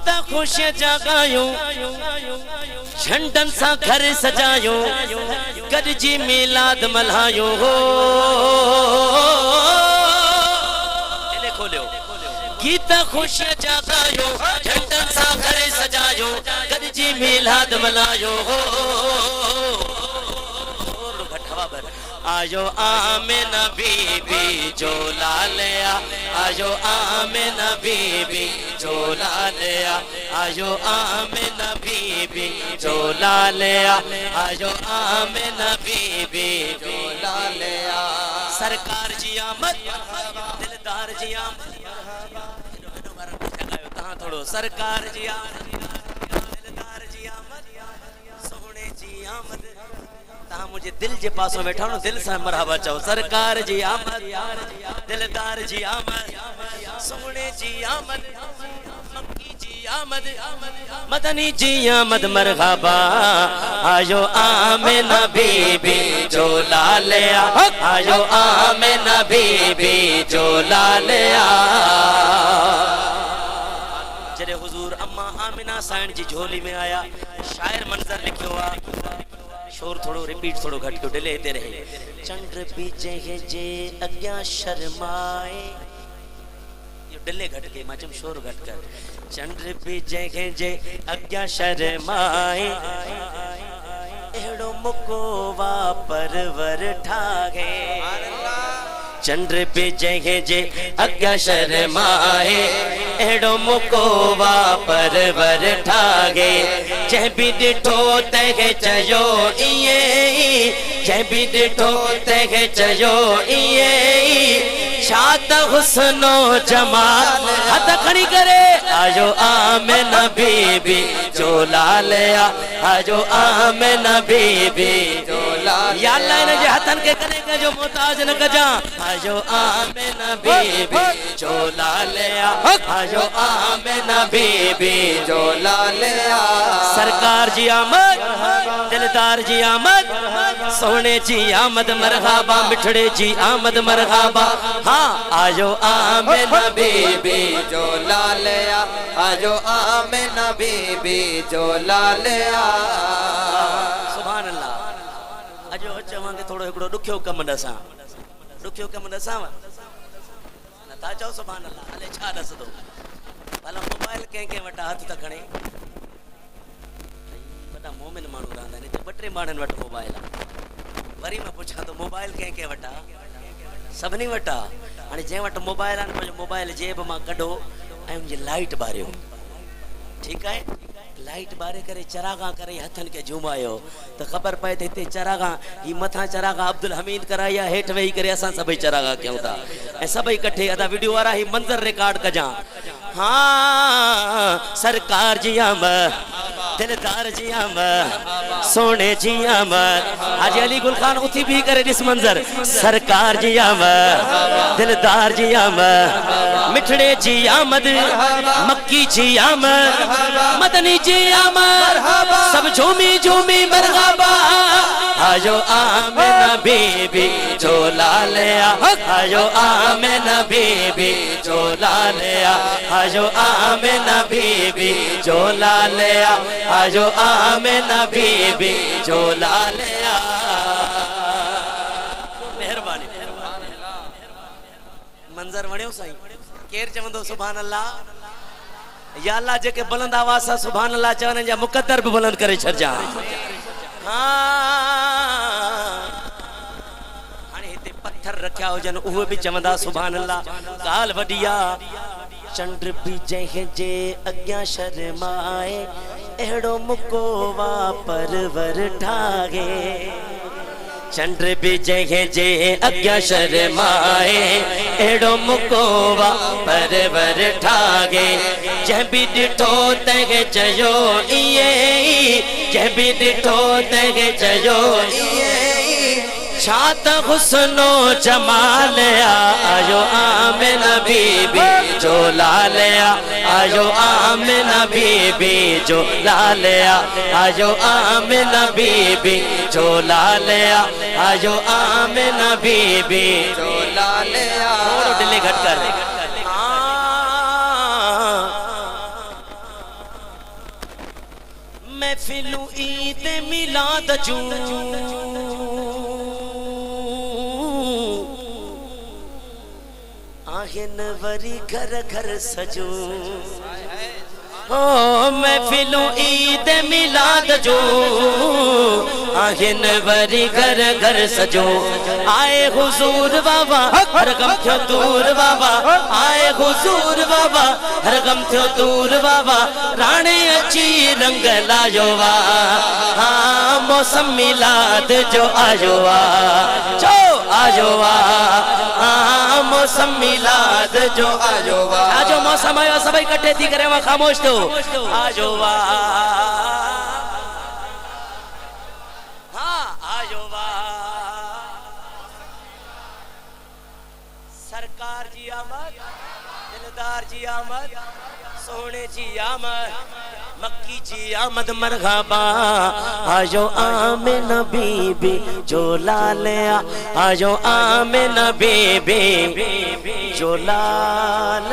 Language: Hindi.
गीता खुशियां जगायो झंडन सा घर सजायो गॾिजी मिलाद मल्हायो हो खोलियो गीता खुशियां जगायो झंडन सा घर सजायो गॾिजी मिलाद मल्हायो हो आयो आमिना बीबी जो लालिया आयो आमिना बीबी जो लालिया आयो आमिना बीबी जो लालिया आयो आमिना बीबी जो लालिया सरकार जी आमद दिलदार जी आमद कहां थोड़ो सरकार जी आमद दिलदार जी आमद सोने जी आमद ता मुझे दिल जे पासों बैठा न दिल से मरहबा चाहो सरकार जी आमद दिलदार जी आमद सोने जी आमद मक्की जी आमद मदनी जी आमद मरहबा आयो आमिना बीबी जो लालिया आयो आमिना बीबी जो लालिया जरे हुजूर अम्मा आमिना साईं जी झोली में आया शायर मंजर लिखियो आ शोर थोड़ो रिपीट थोड़ो घट क्यों डिले ते रहे चंद्र बीजे जे अग्या शर्माए यो डिले घट के माचम शोर घट कर चंद्र बीजे जे अग्या शर्माए एड़ो मुको वा परवर ठागे चंद्र बीजे जे अग्या शर्माए एड़ो मुको वा परवर ठागे जै भी डिठो तहे चयो इए जै भी डिठो तहे चयो इए छात हुस्नो जमाल हथ खड़ी करे आयो आमिना बीबी जो लालिया आयो आमिना बीबी जो लालिया या अल्लाह ने जे हथन के कने के जो मोहताज न कजा आयो आमिना बीबी जो लालिया आयो आमिना बीबी जो लालिया सरकार जी आमद दिलदार जी आमद सोने जी आमद मरहबा मिठड़े जी आमद मरहबा हाँ आयो आमिना बीबी जो लालिया आयो आमिना बीबी जो लालिया सुभान अल्लाह अजो चवांगे थोड़ो एकड़ो दुखियो कम दसा न ता चओ सुभान अल्लाह हले छा दस दो भला मोबाइल के वटा हाथ त खणे वटा मोमिन मानू रहंदा ने ते 2-3 माणन वट मोबाइल वरी मैं पूछा तो मोबाइल के वटा सबनी वटा हाने जे वट मोबाइल आन मोबाइल जेब मां कढो ऐं मुझे लाइट बारियो ठीक है लाइट बारे करे चरागा करे हथन के झुमायो तो खबर पए थे ते चरागा ही मथा चरागा अब्दुल हमीद कराया हेठ वही करे असा सब चरागा क्यों था ए सब इकट्ठे अदा वीडियो वाला ही मंजर रिकॉर्ड कजा हाँ सरकार जी आमद दिलदार जी आमद सोने जी आमद आज अली गुल खान उठी भी करे इस मंजर सरकार जी आमद दिलदार जी आमद मिठड़े जी आमद मक्की जी आमद मदनी जी आमद सब झूमी झूमी मरहबा आयो आमिना बीबी जो लालिया आयो आमिना बीबी जो लालिया आयो आमिना बीबी जो लालिया आयो आमिना बीबी जो लालिया मेहरबानी मंजर वणियो साईं केर चवंदो सुभान अल्लाह या अल्लाह जेके बुलंद आवाज सा सुभान अल्लाह चवण जा मुकद्दर भी बुलंद करे छजा हाने हिते पत्थर रखया हो जन उहे भी चवंदा सुभान अल्लाह गाल वडिया चंद्र भी जे अग्या शर्माए एड़ो मुको वा परवर ठागे चंद्र भी जे अग्या शर्माए एड़ो मुको वा परवर ठागे जै भी डिठो तहे चयो इए जै भी डिठो तहे चयो इए छात हुस्नो जमाल आयो आमिना बीबी जो लालिया आयो आमिना बीबी जो लालिया आयो आमिना बीबी जो लालिया आयो आमिना बीबी जो लालिया डिले घट कर महफिलू ईद मिलाद जू आहिन वरी घर घर सजू ओ महफिलू ईद मिलाद जो आहिन वरी घर घर सजो आए हुजूर बाबा हर गम थियो दूर बाबा आए हुजूर बाबा हर गम थियो दूर बाबा राणे अची रंग लायो वा हाँ मौसम मिलाद जो आयो वा चो आयो वा हाँ मौसम मिलाद जो आयो वा आजो मौसम आयो सभी इकट्ठे थी करे वहाँ खामोश तो आजो वा हाँ आजो वा सरकार जी आमद दिलदार जी आमद सोने जी आमद मक्की जी आमद मरहबा आजो आमिन बीबी जो लालिया आजो आमिन बीबी जो लाल